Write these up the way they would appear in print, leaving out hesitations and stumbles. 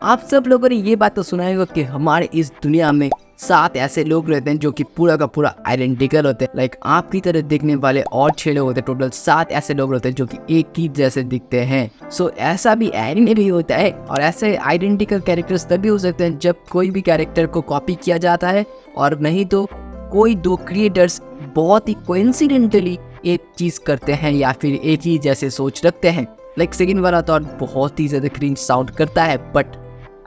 आप सब लोगों ने ये बात तो सुना होगा कि हमारे इस दुनिया में 7 ऐसे लोग रहते हैं जो कि पूरा का पूरा आइडेंटिकल होते हैं। लाइक आपकी तरह दिखने वाले और 6 लोग होते हैं। टोटल 7 ऐसे लोग होते हैं जो कि एक ही जैसे दिखते हैं। सो ऐसा भी एनीमे भी होता है और ऐसे आइडेंटिकल कैरेक्टर्स तभी हो सकते हैं जब कोई भी कैरेक्टर को कॉपी किया जाता है, और नहीं तो कोई दो क्रिएटर्स बहुत ही कोइंसिडेंटली एक चीज करते हैं या फिर एक ही जैसे सोच रखते हैं। लाइक सेकंड वाला तो बहुत ही ज्यादा क्रिंज साउंड करता है, बट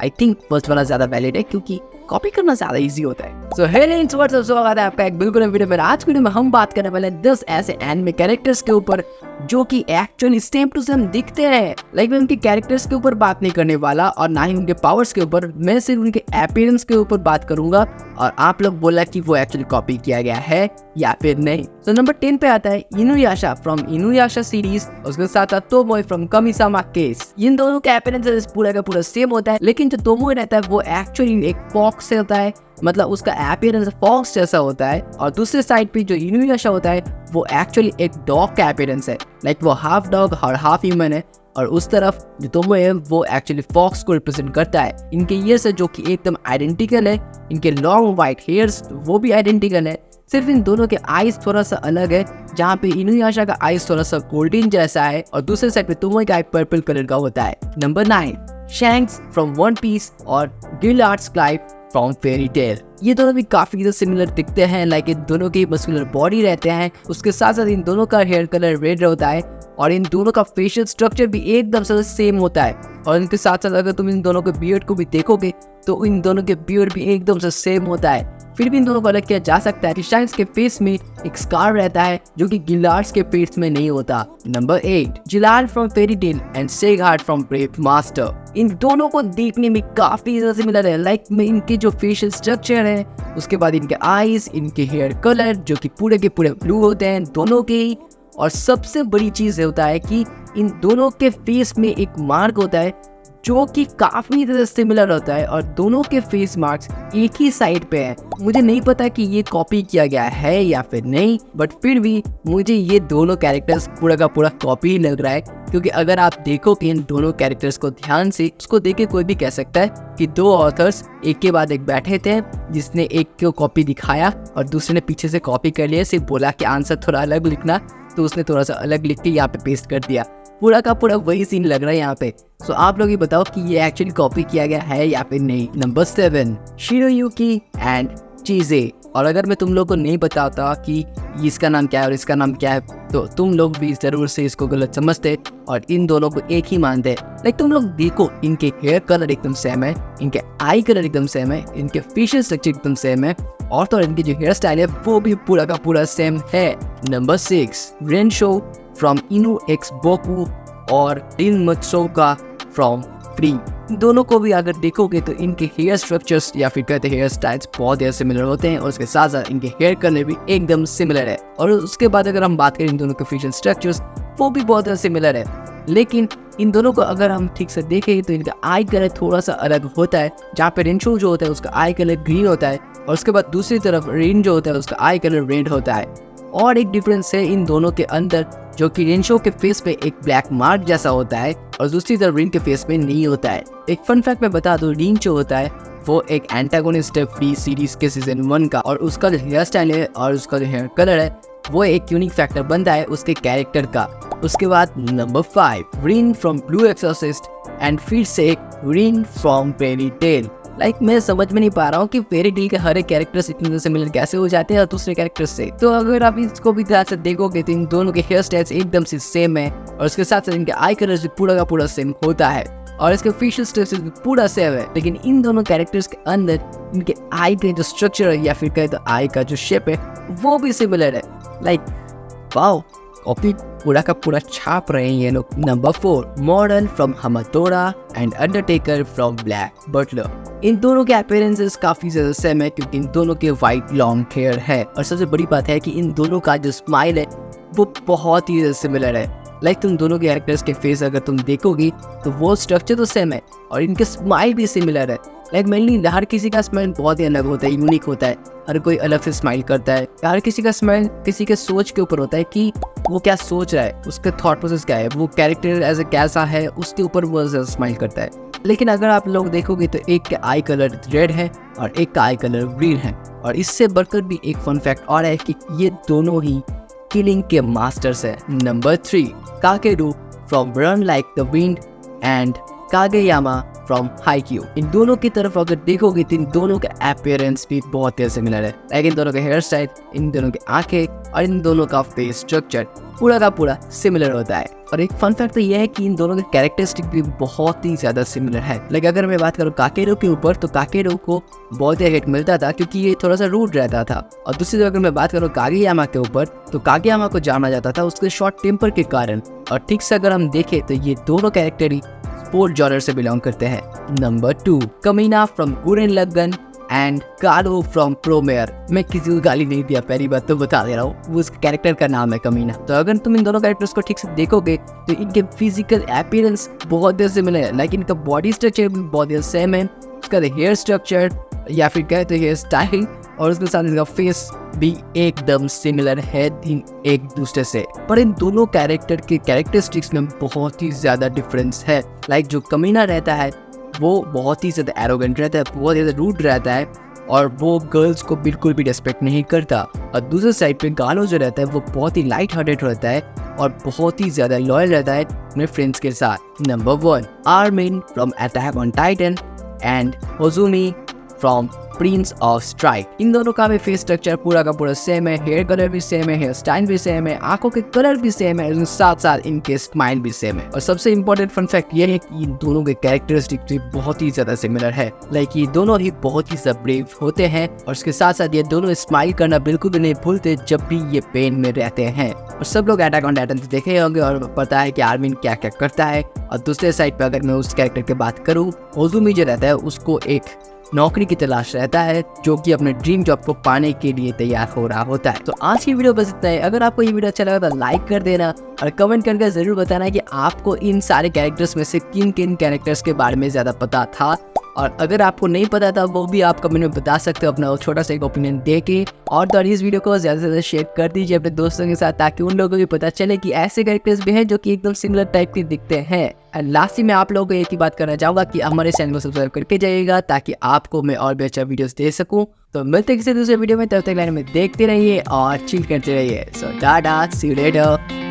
आई थिंक फर्स्ट वाला ज्यादा वैलिड है क्योंकि कॉपी करना ज्यादा इजी होता है। सो हेलो व्हाट्सअप, स्वागत है आपका एक बिल्कुल वीडियो में। आज वीडियो में हम बात करने वाले हैं 10 ऐसे एनिमे कैरेक्टर्स के ऊपर जो कि एक्चुअली सेम टू सेम दिखते हैं। लाइक मैं उनके कैरेक्टर्स के ऊपर बात नहीं करने वाला और ना ही उनके पावर्स के ऊपर, मैं सिर्फ उनके अपीयरेंस के ऊपर बात करूंगा और आप लोग बोला कि वो एक्चुअली कॉपी किया गया है या फिर नहीं। तो नंबर 10 पे आता है इनुयाशा फ्रॉम इनुयाशा सीरीज। उसके साथ तोमोए फ्रॉम कमिसामा केस। इन दोनों का अपीयरेंस पूरा का पूरा सेम होता है, लेकिन जो तोमोए रहता है वो एक्चुअली एक फॉक्स से होता है, मतलब उसका अपीयरेंस फॉक्स जैसा होता है। और दूसरे साइड पे जो इनुयाशा होता है वो एक्चुअली एक डॉग का अपीयरेंस है। लाइक वो हाफ डॉग और हाफ ह्यूमन है। और उस तरफ जो तोमोए है वो एक्चुअली फॉक्स को रिप्रेजेंट करता है। इनके ईयर्स है जो कि एकदम आइडेंटिकल है। इनके लॉन्ग व्हाइट हेयर्स वो भी आइडेंटिकल है। सिर्फ इन दोनों के आईज थोड़ा सा अलग है, जहाँ पे इनुयाशा का आईज थोड़ा सा गोल्डन जैसा है और दूसरे साइड पे तोमोए का आई पर्पल कलर का होता है। Number 9 Shanks from One Piece और Gildarts Clive from Fairy Tail. ये दोनों भी काफी सिमिलर दिखते हैं। लाइक इन दोनों की मस्कुलर बॉडी रहते हैं, उसके साथ साथ इन दोनों का हेयर कलर रेड होता है और इन दोनों का फेशियल स्ट्रक्चर भी एकदम से सेम होता है। और इनके साथ साथ अगर तुम इन दोनों के बियर्ड को भी देखोगे तो इन दोनों के बियर्ड भी एकदम से सेम होता है। फिर भी इन दोनों को अलग किया जा सकता है कि शैंक्स के फेस में एक स्कार रहता है जो कि गिलार्ड्स के फेस में नहीं होता। Number 8 Jellal from Fairy Tail and Seghart from Brave Master. इन दोनों को देखने में काफी ज्यादा सिमिलर है। लाइक में इनके जो फेशियल स्ट्रक्चर है, उसके बाद इनके आईज, इनके हेयर कलर जो कि पूरे के पूरे ब्लू होते हैं दोनों के ही। और सबसे बड़ी चीज होता है कि इन दोनों के फेस में एक मार्क होता है जो कि काफी ज्यादा सिमिलर होता है और दोनों के फेस मार्क्स एक ही साइड पे है। मुझे नहीं पता कि ये कॉपी किया गया है या फिर नहीं, बट फिर भी मुझे ये दोनों कैरेक्टर्स पूरा का पूरा कॉपी ही लग रहा है। क्योंकि अगर आप देखो कि इन दोनों कैरेक्टर्स को ध्यान से, उसको देख के कोई भी कह सकता है कि दो ऑथर्स एक के बाद एक बैठे थे, जिसने एक को कॉपी दिखाया और दूसरे ने पीछे से कॉपी कर लिया, सिर्फ बोला कि आंसर थोड़ा अलग लिखना, तो उसने थोड़ा सा अलग लिख के यहाँ पे पेस्ट कर दिया। पूरा का पूरा वही सीन लग रहा है यहाँ पे। सो आप लोग ये बताओ कि ये एक्चुअली कॉपी किया गया है या फिर नहीं। नंबर 7 शिरोयुकी एंड चीजे। और अगर मैं तुम लोग को नहीं बताता कि इसका नाम क्या है और इसका नाम क्या है, तो तुम लोग भी जरूर से इसको गलत समझते और इन दोनों को एक ही मानते। लाइक तुम लोग देखो, इनके हेयर कलर एकदम सेम है, इनके आई कलर एकदम सेम है, इनके फेशियल स्ट्रक्चर एकदम सेम है, और तो इनकी जो हेयर स्टाइल है वो भी पूरा का पूरा सेम है। नंबर 6 रेनशो फ्रॉम इनु एक्स बोकू और टिन मत्सोका फ्रॉम फ्री। दोनों को भी अगर देखोगे तो इनके हेयर स्ट्रक्चर्स या फिर कहते हेयर स्टाइल्स बहुत ज़्यादा सिमिलर होते हैं और उसके साथ साथ इनके हेयर कलर भी एकदम सिमिलर है। और उसके बाद अगर हम बात करें इन दोनों के फेशियल स्ट्रक्चर्स, वो भी बहुत ज़्यादा सिमिलर है। लेकिन इन दोनों को अगर हम ठीक से देखें तो इनका आई कलर थोड़ा सा अलग होता है, जहाँ पे रेनशो जो होता है उसका आई कलर ग्रीन होता है और उसके बाद दूसरी तरफ रेन जो होता है उसका आई कलर रेड होता है। और एक डिफरेंस है इन दोनों के अंदर, जो कि रेनशो के फेस पे एक ब्लैक मार्क जैसा होता है और दूसरी तरफ रेन के फेस पे नहीं होता है। एक फन फैक्ट मैं बता दूं, रेन जो होता है वो एक एंटागोनिस्ट है फ्री सीरीज के सीजन 1 का, और उसका जो हेयर स्टाइल है और उसका जो हेयर कलर है वो एक यूनिक फैक्टर बनता है उसके कैरेक्टर का। उसके बाद number 5 Rin from Blue Exorcist and फिर से Ren from Fairy Tail. Like मैं समझ में नहीं पा रहा हूँ कि फेरी टेल के हर एक कैरेक्टर्स इतने सिमिलर कैसे हो जाते हैं और दूसरे कैरेक्टर्स से। तो अगर आप इसको भी ध्यान से देखोगे तो इन दोनों के हेयर स्टाइल्स एकदम से सेम है और उसके साथ साथ इनके आई कलर्स भी पूरा का पूरा सेम होता है और इसके फेशियल स्ट्रक्चर भी पूरा सेम है। लेकिन इन दोनों कैरेक्टर्स के अंदर इनके आई का जो स्ट्रक्चर है या फिर कहे तो आई का जो शेप है वो भी सिमिलर है। लाइक वाओ, कॉपी पूरा का पूरा छाप रहे हैं ये लोग। Number 4 model from Hamatora and Undertaker from Black Butler. इन दोनों के अपीयरेंसेस काफी ज्यादा सेम है क्योंकि इन दोनों के व्हाइट लॉन्ग हेयर है और सबसे बड़ी बात है कि इन दोनों का जो स्माइल है वो बहुत ही सिमिलर है। लाइक तुम दोनों के कैरेक्टर्स के फेस अगर तुम देखोगी तो वो स्ट्रक्चर तो सेम है और इनके स्माइल भी सिमिलर है। लाइक मेनली हर किसी का स्माइल बहुत ही अलग होता है, यूनिक होता है, हर कोई अलग से स्माइल करता है। हर किसी का स्माइल किसी के सोच के ऊपर होता है कि वो क्या सोच रहा है, उसका थॉट प्रोसेस क्या है, वो कैरेक्टर एज ए कैसा है, उसके ऊपर वो स्माइल करता है। लेकिन अगर आप लोग देखोगे तो एक का आई कलर रेड है और एक का आई कलर ग्रीन है। और इससे बढ़कर भी एक फन फैक्ट और है कि ये दोनों ही किलिंग के मास्टर्स है। Number 3, Kakeru from Run Like the Wind and Kageyama from Haikyuu. इन दोनों की तरफ अगर देखोगे तो इन दोनों का अपीयरेंस भी बहुत ही सिमिलर है। लाइक इन दोनों के हेयर स्टाइल, इन दोनों की आंखें और इन दोनों का फेस स्ट्रक्चर पूरा का पूरा सिमिलर होता है। और एक फन फैक्ट तो यह है कि इन दोनों के कैरेक्टरिस्टिक भी बहुत ही ज्यादा सिमिलर है। लाइक अगर मैं बात करूँ काकेरू के ऊपर तो काकेरू को बहुत ही हिट मिलता था क्योंकि ये थोड़ा सा रूड रहता था। और दूसरी तरफ अगर मैं बात करूँ कागेयामा के ऊपर तो कागेयामा को जाना जाता था उसके शॉर्ट टेम्पर के कारण। और ठीक से अगर हम देखें तो ये दोनों कैरेक्टर ही स्पोर्ट जॉनर से बिलोंग करते हैं। नंबर 2, कमीना फ्रॉम गुरेन लगन एंड कारो फ्रॉम प्रोमेयर। मैं किसी को गाली नहीं दिया, पहली बात तो बता दे रहा हूँ, वो उस कैरेक्टर का नाम है कमीना। तो अगर तुम इन दोनों कैरेक्टर्स को ठीक से देखोगे तो इनके फिजिकल अपीयरेंस बहुत ही सिमिलर है। लाइक इनका बॉडी स्ट्रक्चर भी बहुत ही सेम है, उसका हेयर स्ट्रक्चर या फिर कहे तो हेयर स्टाइल और उसके साथ इसका फेस भी एकदम सिमिलर है एक दूसरे से। पर इन दोनों कैरेक्टर के कैरेक्टरिस्टिक्स में बहुत ही ज्यादा डिफरेंस है। लाइक जो कमीना रहता है वो बहुत ही ज़्यादा एरोगेंट रहता है, बहुत ज़्यादा रूड रहता है और वो गर्ल्स को बिल्कुल भी रिस्पेक्ट नहीं करता। और दूसरे साइड पे गालो जो रहता है वो बहुत ही लाइट हार्टेड रहता है और बहुत ही ज़्यादा लॉयल रहता है अपने फ्रेंड्स के साथ। Number 1, Armin from Attack on Titan and Hozumi from Prince of Strike. इन दोनों का भी फेस स्ट्रक्चर पूरा का पूरा सेम है, हेयर कलर भी सेम है, हेयर स्टाइल भी सेम है, आंखों के कलर भी सेम है, साथ साथ इनके स्माइल भी सेम है। और सबसे इंपॉर्टेंट फन फैक्ट ये है कि इन दोनों के कैरेक्टरिस्टिक भी बहुत ही ज्यादा सिमिलर है। लाइक ये दोनों ही बहुत ही सब ब्रेव होते हैं और उसके साथ साथ ये दोनों स्माइल करना बिल्कुल भी नहीं भूलते जब भी ये पेन में रहते हैं। और सब लोग अटैक ऑन टाइटन देखे होंगे और पता है कि आर्मिन क्या क्या करता है। और दूसरे साइड पे अगर मैं उस कैरेक्टर की बात करूँ, होजुमी जो रहता है उसको एक नौकरी की तलाश रहता है जो कि अपने ड्रीम जॉब को पाने के लिए तैयार हो रहा होता है। तो आज की वीडियो बस इतना है। अगर आपको ये वीडियो अच्छा लगा तो लाइक कर देना और कमेंट करके जरूर बताना कि आपको इन सारे कैरेक्टर्स में से किन किन कैरेक्टर्स के बारे में ज्यादा पता था। और अगर आपको नहीं पता था वो भी आप कमेंट में बता सकते हो अपना छोटा सा एक ओपिनियन दे के। और तो इस वीडियो को ज़्यादा से ज़्यादा शेयर कर दीजिए अपने दोस्तों के साथ ताकि उन लोगों को भी पता चले कि ऐसे कैरेक्टर्स भी हैं जो कि एकदम सिमिलर टाइप के दिखते हैं। एंड लास्ट में आप लोगों को एक ही बात करना चाहूँगा कि हमारे चैनल को सब्सक्राइब करके जाइएगा ताकि आपको मैं और भी अच्छा वीडियोस दे सकूँ। तो मिलते हैं किसी दूसरे वीडियो में, तब तक लाइन में देखते रहिए और चिल करते रहिए। सो टाटा, सी यू लेटर।